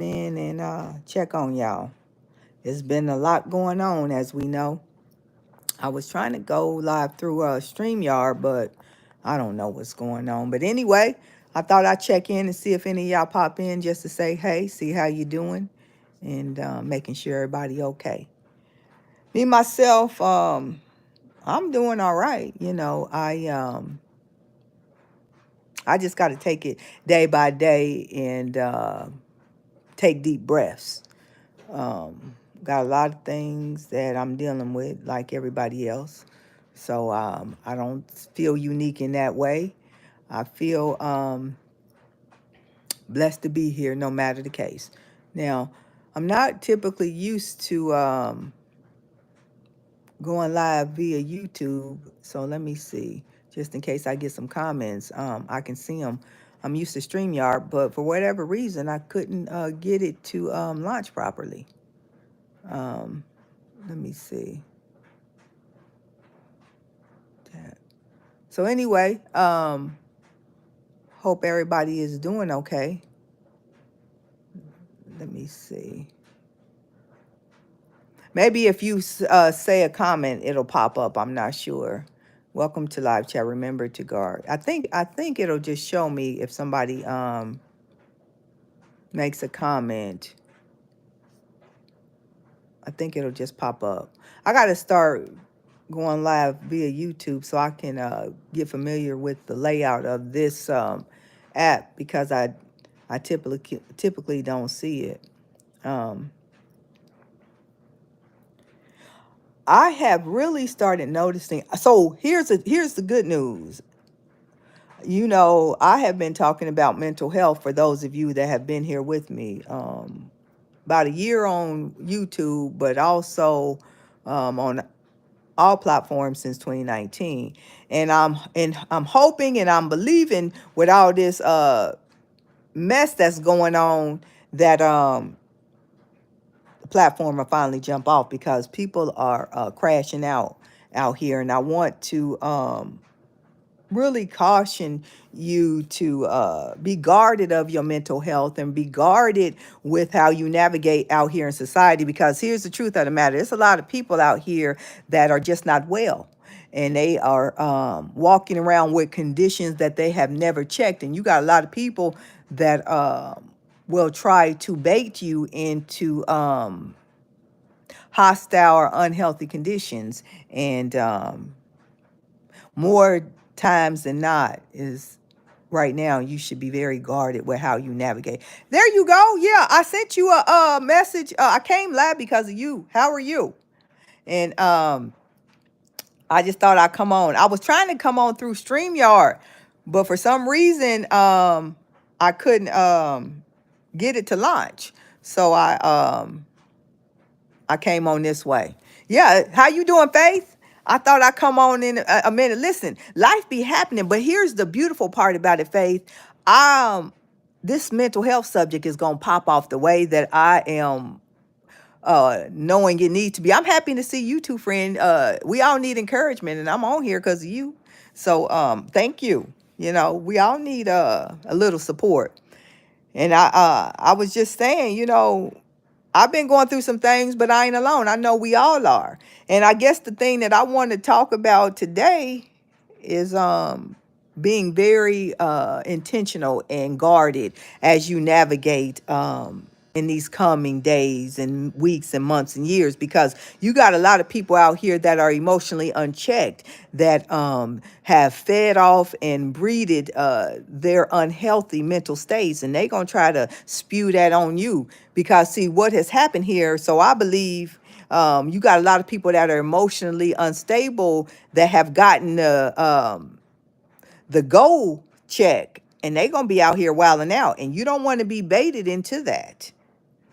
in and check on y'all. There's been a lot going on, as we know. I was trying to go live through StreamYard, but I don't know what's going on. But anyway, I thought I'd check in and see if any of y'all pop in just to say hey, see how you doing, and making sure everybody okay. Me myself, I'm doing all right. I just got to take it day by day and take deep breaths. Got a lot of things that I'm dealing with, like everybody else. So I don't feel unique in that way. I feel blessed to be here, no matter the case. Now, I'm not typically used to going live via YouTube. So let me see, just in case I get some comments, I can see them. I'm used to StreamYard, but for whatever reason, I couldn't get it to launch properly. Um, Let me see. So anyway, hope everybody is doing okay. Let me see. Maybe if you say a comment, it'll pop up. I'm not sure. Welcome to live chat. Remember to guard. I think it'll just show me if somebody makes a comment. I think it'll just pop up. I got to start going live via YouTube so I can get familiar with the layout of this app, because I typically don't see it. Um, I have really started noticing. So here's the good news. I have been talking about mental health for those of you that have been here with me. About a year on YouTube, but also on all platforms since 2019. And I'm hoping and I'm believing with all this mess that's going on that the platform will finally jump off, because people are crashing out here. And I want to really caution you to be guarded of your mental health and be guarded with how you navigate out here in society, because here's the truth of the matter. There's a lot of people out here that are just not well, and they are walking around with conditions that they have never checked. And you got a lot of people that will try to bait you into hostile or unhealthy conditions. And more times than not is right now, you should be very guarded with how you navigate. There you go. Yeah, I sent you a message. I came live because of you. How are you? And I just thought I'd come on. I was trying to come on through StreamYard, but for some reason I couldn't get it to launch. So I came on this way. Yeah, how you doing, Faith? I thought I'd come on in a minute. Listen, life be happening, but here's the beautiful part about it, Faith. This mental health subject is gonna pop off the way that I am knowing it needs to be. I'm happy to see you two, friend. We all need encouragement, and I'm on here because of you. So thank you. We all need a little support. And I was just saying, I've been going through some things, but I ain't alone. I know we all are. And I guess the thing that I want to talk about today is being very intentional and guarded as you navigate in these coming days and weeks and months and years, because you got a lot of people out here that are emotionally unchecked, that have fed off and breeded their unhealthy mental states, and they gonna try to spew that on you. Because see what has happened here. So I believe you got a lot of people that are emotionally unstable that have gotten the goal check, and they gonna be out here wilding out, and you don't want to be baited into that,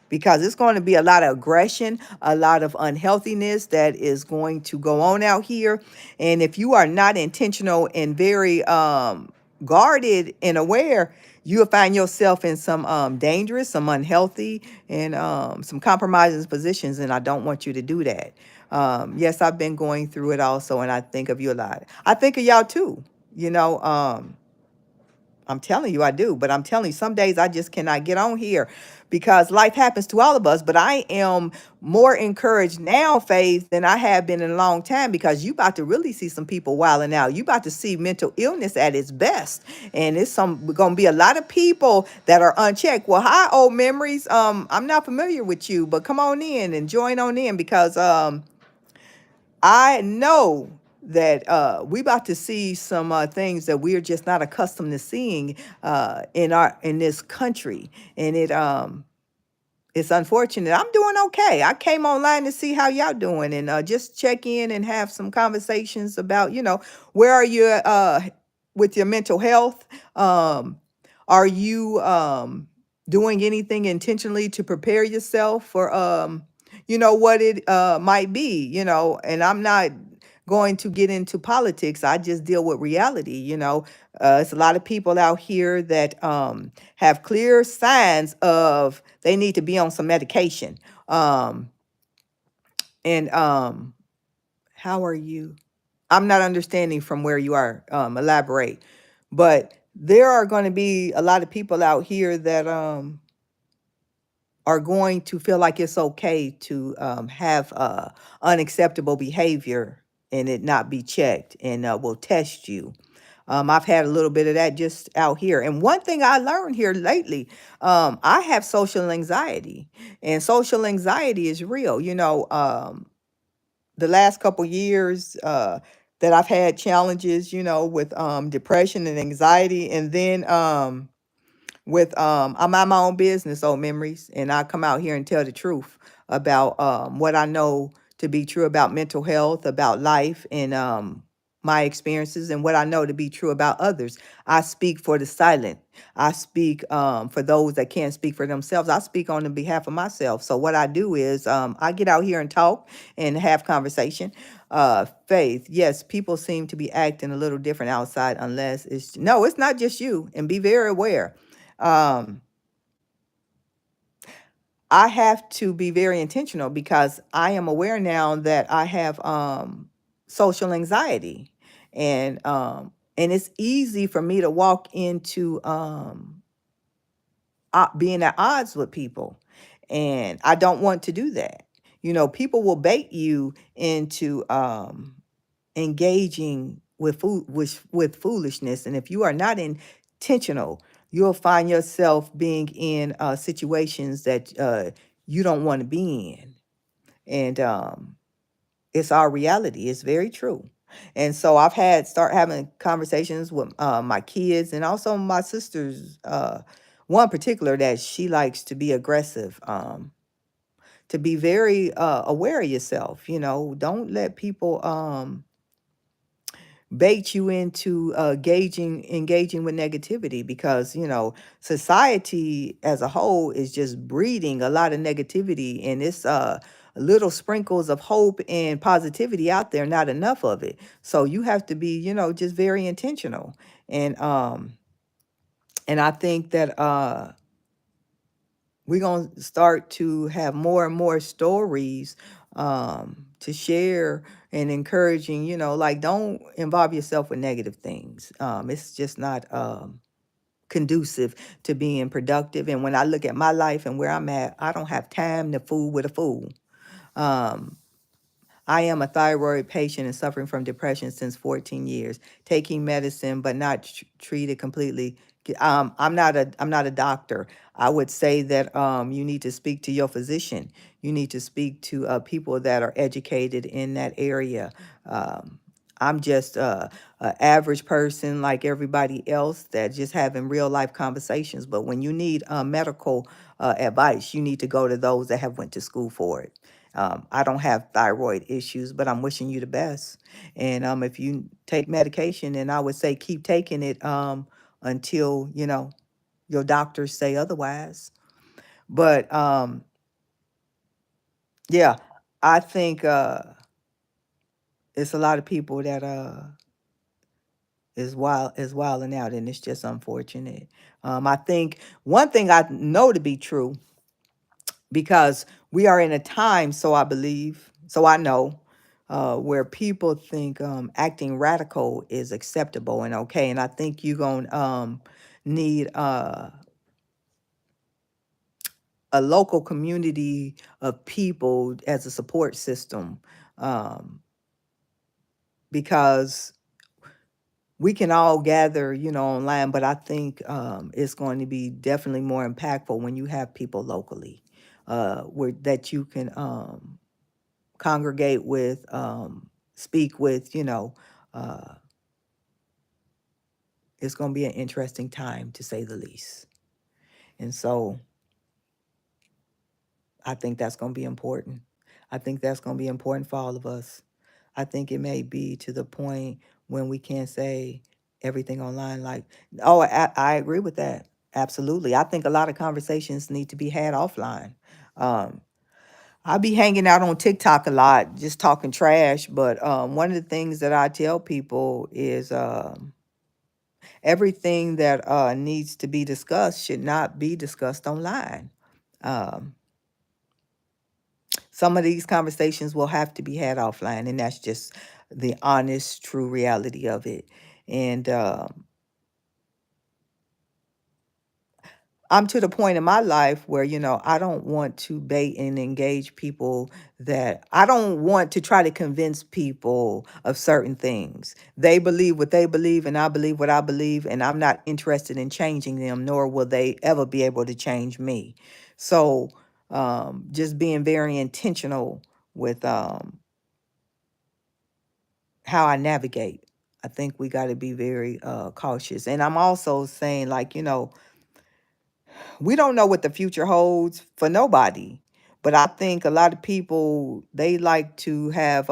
because it's going to be a lot of aggression, a lot of unhealthiness that is going to go on out here. And if you are not intentional and very guarded and aware, you'll find yourself in some dangerous, some unhealthy, and some compromising positions. And I don't want you to do that. Yes, I've been going through it also, and I think of you a lot. I think of y'all too. You know, I'm telling you, I do. But I'm telling you, some days I just cannot get on here because life happens to all of us. But I am more encouraged now, Faith, than I have been in a long time because you about to really see some people wilding out. You about to see mental illness at its best, and it's going to be a lot of people that are unchecked. Well, hi, old memories. I'm not familiar with you, but come on in and join on in because I know that we about to see some things that we're just not accustomed to seeing in this country, and it's unfortunate. I'm doing okay. I came online to see how y'all doing and just check in and have some conversations about where are you with your mental health. Are you doing anything intentionally to prepare yourself for what it might be, and I'm not going to get into politics. I just deal with reality. It's a lot of people out here that have clear signs of they need to be on some medication. Um, and how are you? I'm not understanding from where you are. Elaborate. But there are going to be a lot of people out here that are going to feel like it's okay to have unacceptable behavior and it not be checked and will test you. I've had a little bit of that just out here. And one thing I learned here lately, I have social anxiety, and social anxiety is real. The last couple years that I've had challenges, with depression and anxiety, and then with I'm out my own business, old memories, and I come out here and tell the truth about what I know to be true about mental health, about life, and my experiences, and what I know to be true about others. I speak for the silent. I speak for those that can't speak for themselves. I speak on the behalf of myself. So what I do is I get out here and talk and have conversation. Faith, yes, people seem to be acting a little different outside, unless it's not just you, and be very aware. um, I have to be very intentional because I am aware now that I have social anxiety, and it's easy for me to walk into being at odds with people, and I don't want to do that. People will bait you into engaging with foolishness, and if you are not intentional, you'll find yourself being in situations that you don't want to be in, and it's our reality. It's very true. And so I've had start having conversations with my kids and also my sisters. One particular that she likes to be aggressive. To be very aware of yourself. Don't let people bait you into engaging with negativity, because society as a whole is just breeding a lot of negativity, and it's little sprinkles of hope and positivity out there, not enough of it. So you have to be just very intentional. And I think that we're going to start to have more and more stories to share, and encouraging, like, don't involve yourself with negative things. It's just not conducive to being productive. And when I look at my life and where I'm at, I don't have time to fool with a fool. Um, I am a thyroid patient and suffering from depression since 14 years, taking medicine but not treated completely. I'm not a doctor. I would say that you need to speak to your physician. You need to speak to people that are educated in that area. I'm just a average person like everybody else that just having real life conversations. But when you need medical advice, you need to go to those that have went to school for it. I don't have thyroid issues, but I'm wishing you the best. And if you take medication, then I would say keep taking it until your doctors say otherwise. But yeah, I think it's a lot of people that is wilding out, and it's just unfortunate. I think one thing I know to be true, because we are in a time, so I believe, so I know, where people think acting radical is acceptable and okay. And I think you're going to need a local community of people as a support system, um, because we can all gather, online, but I think it's going to be definitely more impactful when you have people locally, where that you can congregate with, speak with. Uh, it's going to be an interesting time to say the least, and so I think that's going to be important. I think that's going to be important for all of us. I think it may be to the point when we can't say everything online. Like, oh, I agree with that. Absolutely. I think a lot of conversations need to be had offline. Um, I be hanging out on TikTok a lot, just talking trash. But one of the things that I tell people is everything that needs to be discussed should not be discussed online. Um, some of these conversations will have to be had offline, and that's just the honest, true reality of it. And I'm to the point in my life where, I don't want to bait and engage people, that I don't want to try to convince people of certain things. They believe what they believe, and I believe what I believe, and I'm not interested in changing them, nor will they ever be able to change me. So, just being very intentional with how I navigate. I think we got to be very cautious. And I'm also saying, like, we don't know what the future holds for nobody. But I think a lot of people, they like to have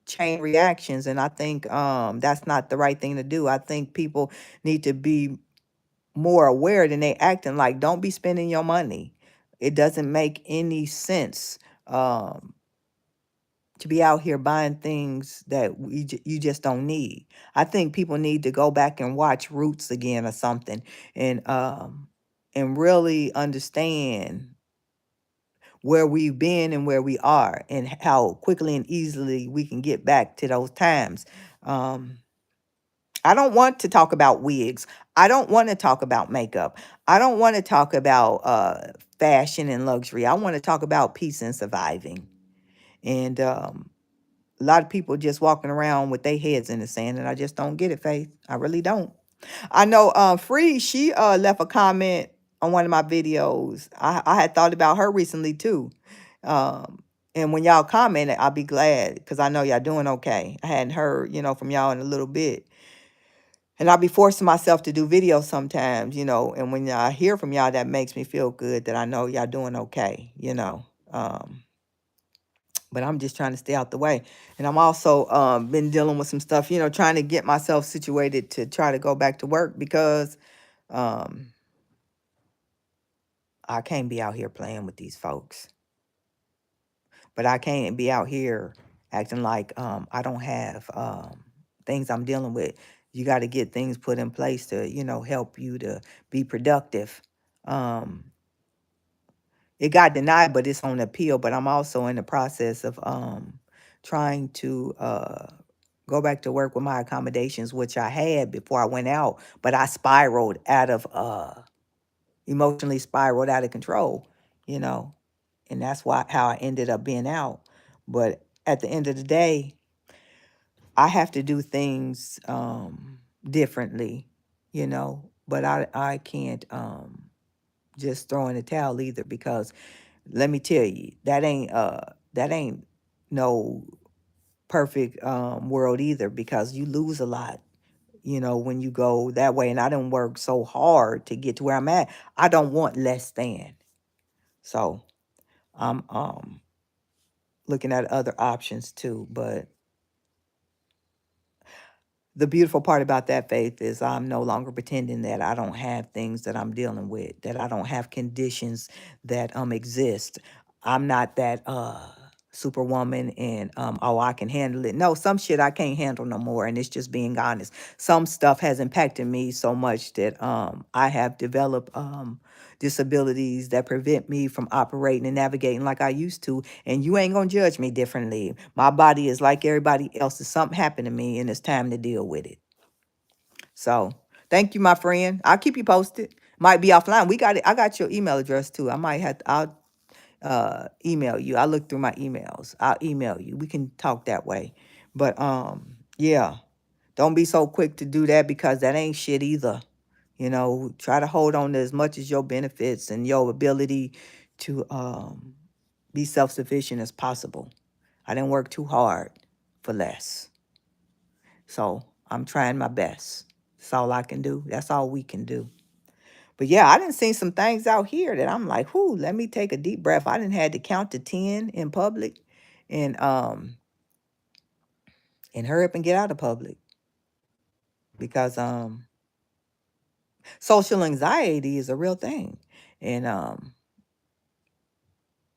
chain reactions, and I think that's not the right thing to do. I think people need to be more aware than they acting like. Don't be spending your money. It doesn't make any sense. To be out here buying things that you just don't need. I think people need to go back and watch Roots again or something, and really understand where we've been and where we are, and how quickly and easily we can get back to those times. Um, I don't want to talk about wigs. I don't want to talk about makeup. I don't want to talk about fashion and luxury. I want to talk about peace and surviving. And a lot of people just walking around with their heads in the sand, and I just don't get it, Faith. I really don't. I know Free, she left a comment on one of my videos. I had thought about her recently too. Um, and when y'all commented, I'll be glad, because I know y'all doing okay. I hadn't heard, from y'all in a little bit. And I'll be forcing myself to do videos sometimes, and when I hear from y'all, that makes me feel good that I know y'all doing okay. But I'm just trying to stay out the way. And I'm also been dealing with some stuff, trying to get myself situated to try to go back to work, because um, I can't be out here playing with these folks. But I can't be out here acting like I don't have things I'm dealing with. You got to get things put in place to, help you to be productive. Um, it got denied, but it's on appeal. But I'm also in the process of trying to go back to work with my accommodations, which I had before I went out, but I spiraled out of emotionally spiraled out of control, you know, and that's how I ended up being out. But at the end of the day, I have to do things differently, but I can't just throw in the towel either, because let me tell you, that ain't no perfect world either, because you lose a lot, when you go that way. And I didn't work so hard to get to where I'm at. I don't want less than. So I'm looking at other options too. But the beautiful part about that, Faith, is I'm no longer pretending that I don't have things that I'm dealing with, that I don't have conditions that exist. I'm not that superwoman, and oh, I can handle it. No, some shit I can't handle no more, and it's just being honest. Some stuff has impacted me so much that I have developed disabilities that prevent me from operating and navigating like I used to. And you ain't gonna judge me differently. My body is like everybody else's. Something happened to me, and it's time to deal with it. So Thank you, my friend. I'll keep you posted. Might be offline. We got it. I got your email address too. I might have to, I'll email you. I look through my emails. I'll email you. We can talk that way. But yeah, don't be so quick to do that because that ain't shit either. Try to hold on to as much as your benefits and your ability to be self-sufficient as possible. I didn't work too hard for less. So I'm trying my best. That's all I can do. That's all we can do. But yeah, I didn't see some things out here that I'm like, whoo, let me take a deep breath. I didn't had to count to 10 in public and hurry up and get out of public because social anxiety is a real thing. And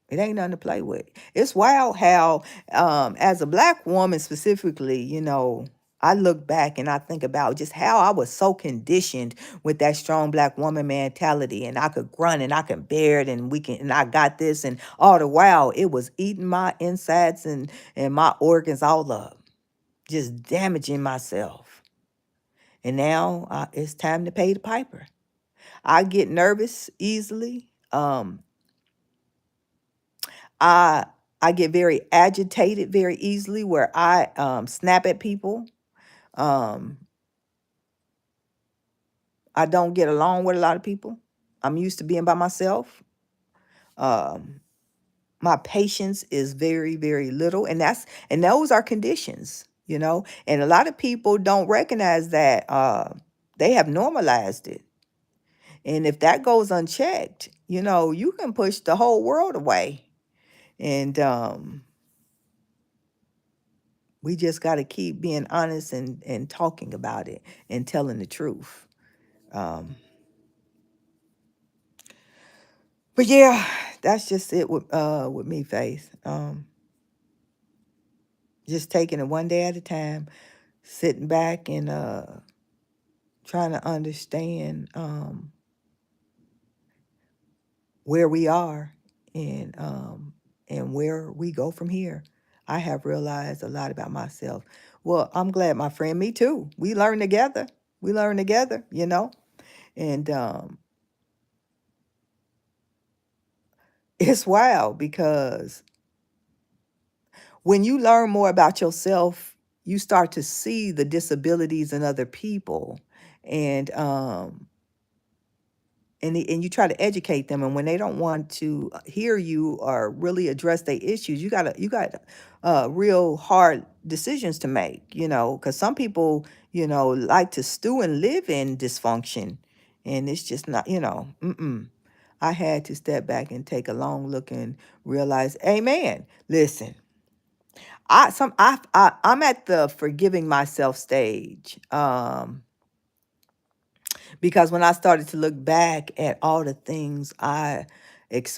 it ain't nothing to play with. It's wild how, as a Black woman specifically, I look back and I think about just how I was so conditioned with that strong Black woman mentality, and I could grunt and I could bear it, and I got this, and all the while it was eating my insides and my organs all up, just damaging myself. And now it's time to pay the piper. I get nervous easily. I I get very agitated very easily where I snap at people. Um, I don't get along with a lot of people. I'm used to being by myself. Um, my patience is very, very little, and those are conditions. And a lot of people don't recognize that they have normalized it. And if that goes unchecked, you can push the whole world away. And we just got to keep being honest and talking about it and telling the truth. Um, but yeah, that's just it with me, Faith. Just taking it one day at a time, sitting back and trying to understand where we are and where we go from here. I have realized a lot about myself. Well, I'm glad, my friend. Me too. We learn together. We learn together. And it's wild because when you learn more about yourself, you start to see the disabilities in other people, and and you try to educate them. And when they don't want to hear you or really address their issues, you got real hard decisions to make. Because some people like to stew and live in dysfunction, and it's just not. Mm-mm. I had to step back and take a long look and realize, Amen. Listen, I'm at the forgiving myself stage. Because when I started to look back at all the things I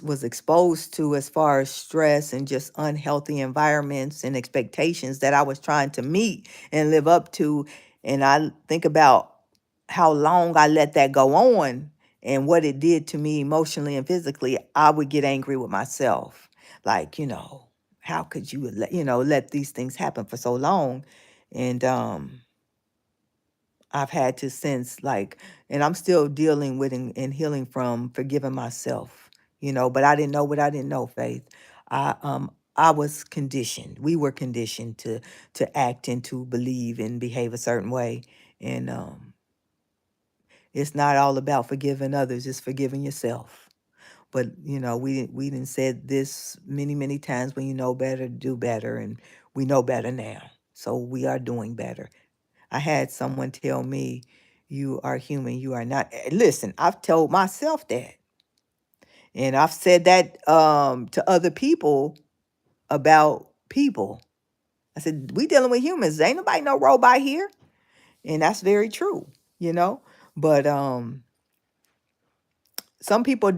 was exposed to as far as stress and just unhealthy environments and expectations that I was trying to meet and live up to, and I think about how long I let that go on and what it did to me emotionally and physically, I would get angry with myself. Like, how could you let these things happen for so long? And I've had to since, like, and I'm still dealing with and healing from forgiving myself, but I didn't know what I didn't know, Faith. I was conditioned. We were conditioned to act and to believe and behave a certain way. And it's not all about forgiving others, it's forgiving yourself. But we didn't said this many, many times: when you know better, do better, and we know better now. So we are doing better. I had someone tell me, you are human, you are not. Listen, I've told myself that. And I've said that to other people about people. I said, we dealing with humans. Ain't nobody no robot here. And that's very true. But some people,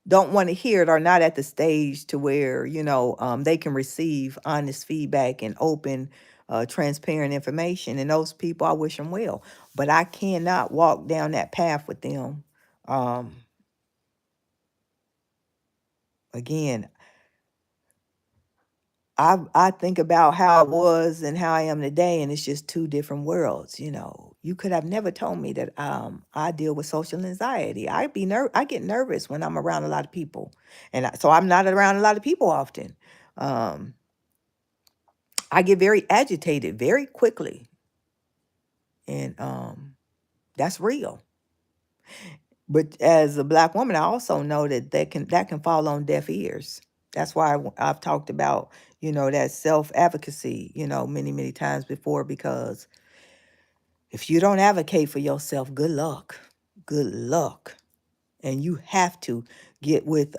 don't want to hear it, or not at the stage to where, they can receive honest feedback and open, transparent information. And those people, I wish them well. But I cannot walk down that path with them. Um, Again, I think about how I was and how I am today, and it's just two different worlds. You could have never told me that I deal with social anxiety. I get nervous when I'm around a lot of people, and so I'm not around a lot of people often. Um, I get very agitated very quickly, and that's real. But as a black woman, I also know that that can fall on deaf ears. That's why I've talked about that self advocacy many times before, because if you don't advocate for yourself, good luck, and you have to get with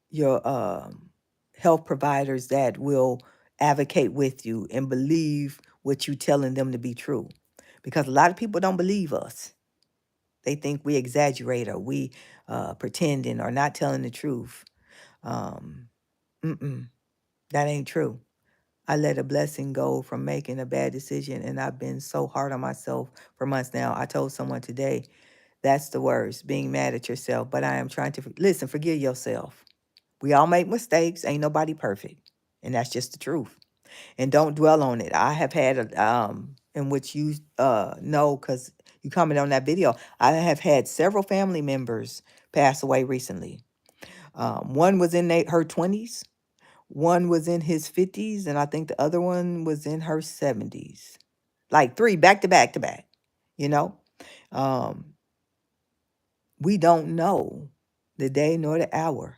your health providers that will advocate with you and believe what you're telling them to be true, because a lot of people don't believe us. They think we exaggerate, or we pretending, or not telling the truth. Um, mm-mm, that ain't true. I let a blessing go from making a bad decision, and I've been so hard on myself for months now. I told someone today, that's the worst, being mad at yourself. But I am trying to listen, forgive yourself. We all make mistakes. Ain't nobody perfect. And that's just the truth. And don't dwell on it. I have had in which you know, because you commented on that video, I have had several family members pass away recently. One was in her 20s, one was in his 50s, and I think the other one was in her 70s. Like three back to back to back, you know? Um, we don't know the day nor the hour.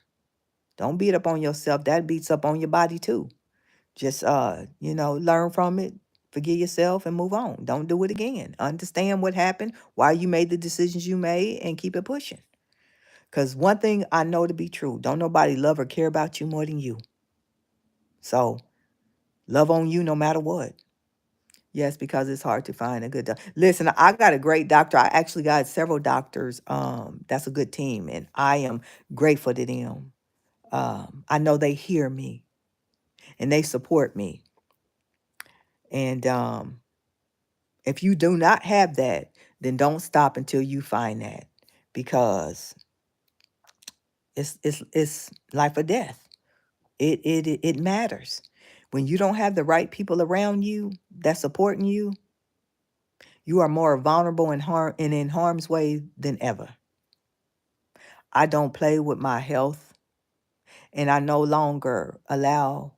Don't beat up on yourself. That beats up on your body too. Just learn from it, forgive yourself, and move on. Don't do it again. Understand what happened, why you made the decisions you made, and keep it pushing. Because one thing I know to be true, don't nobody love or care about you more than you. So love on you no matter what. Yes, because it's hard to find a good doctor. Listen, I got a great doctor. I actually got several doctors. That's a good team, and I am grateful to them. I know they hear me and they support me. And if you do not have that, then don't stop until you find that, because it's life or death. It matters. When you don't have the right people around you that's supporting you, you are more vulnerable and in harm's way than ever. I don't play with my health, and I no longer allow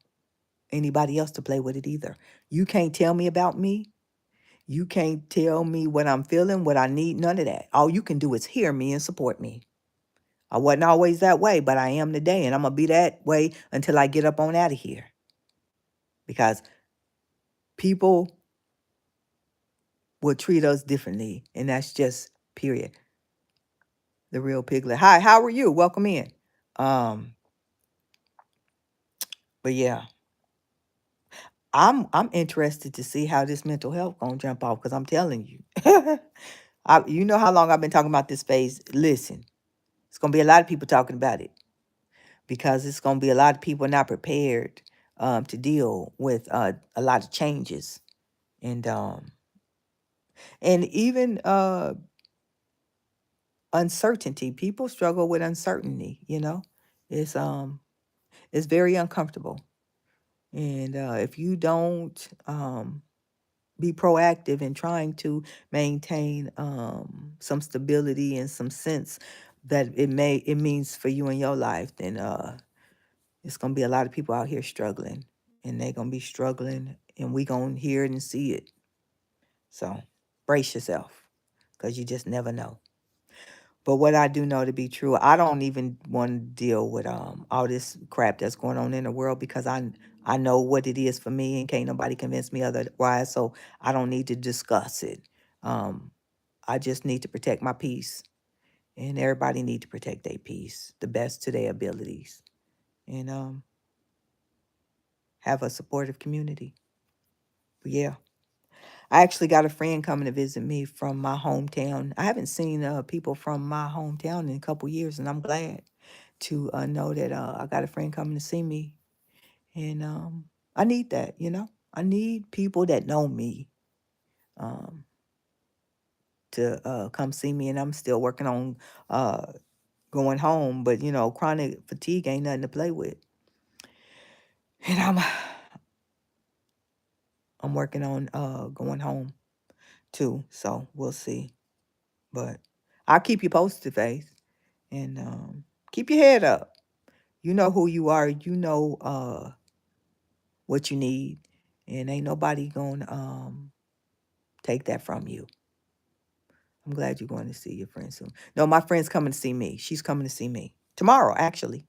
anybody else to play with it either. You can't tell me about me. You can't tell me what I'm feeling, what I need, none of that. All you can do is hear me and support me. I wasn't always that way, but I am today, and I'm going to be that way until I get up on out of here. Because people will treat us differently, and that's just period. The real piglet. Hi, how are you? Welcome in. Um, but yeah, I'm interested to see how this mental health gonna jump off, because I'm telling you. You know how long I've been talking about this phase. Listen, it's gonna be a lot of people talking about it, because it's gonna be a lot of people not prepared to deal with a lot of changes, and even uncertainty. People struggle with uncertainty. It's very uncomfortable, and if you don't be proactive in trying to maintain some stability and some sense that it means for you in your life, then it's gonna be a lot of people out here struggling, and they're gonna be struggling, and we gonna hear it and see it. So brace yourself, because you just never know. But what I do know to be true, I don't even want to deal with all this crap that's going on in the world, because I know what it is for me, and can't nobody convince me otherwise. So I don't need to discuss it. Um, I just need to protect my peace, and everybody need to protect their peace the best to their abilities, and have a supportive community. But yeah. I actually got a friend coming to visit me from my hometown. I haven't seen people from my hometown in a couple years, and I'm glad to know that I got a friend coming to see me. And I need that. I need people that know me um, to come see me. And I'm still working on going home, but chronic fatigue ain't nothing to play with. And I'm working on going home too. So we'll see. But I'll keep you posted, Faith. And keep your head up. You know who you are. You know what you need. And ain't nobody gonna take that from you. I'm glad you're going to see your friend soon. No, my friend's coming to see me. She's coming to see me tomorrow, actually.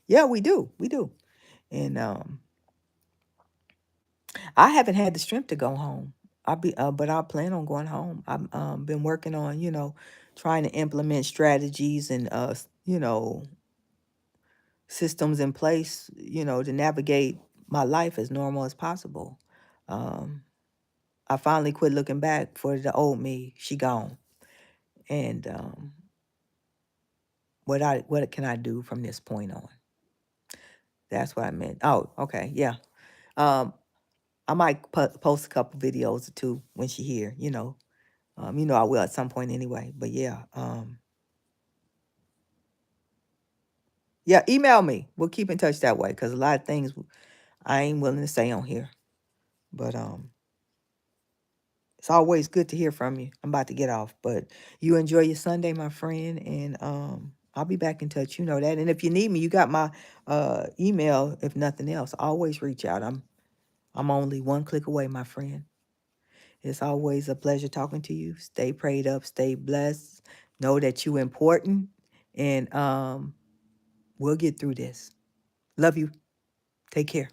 Yeah, we do. We do. And I haven't had the strength to go home. But I plan on going home. I've been working on, trying to implement strategies and, systems in place, to navigate my life as normal as possible. Um, I finally quit looking back for the old me. She gone. And what can I do from this point on? That's what I meant. Oh, okay, yeah. Um, I might post a couple videos or two when she here. I will at some point anyway. But yeah, yeah. Email me. We'll keep in touch that way because a lot of things I ain't willing to say on here. But it's always good to hear from you. I'm about to get off, but you enjoy your Sunday, my friend, and I'll be back in touch. You know that. And if you need me, you got my email. If nothing else, always reach out. I'm only one click away, my friend. It's always a pleasure talking to you. Stay prayed up, stay blessed. Know that you important, and we'll get through this. Love you. Take care.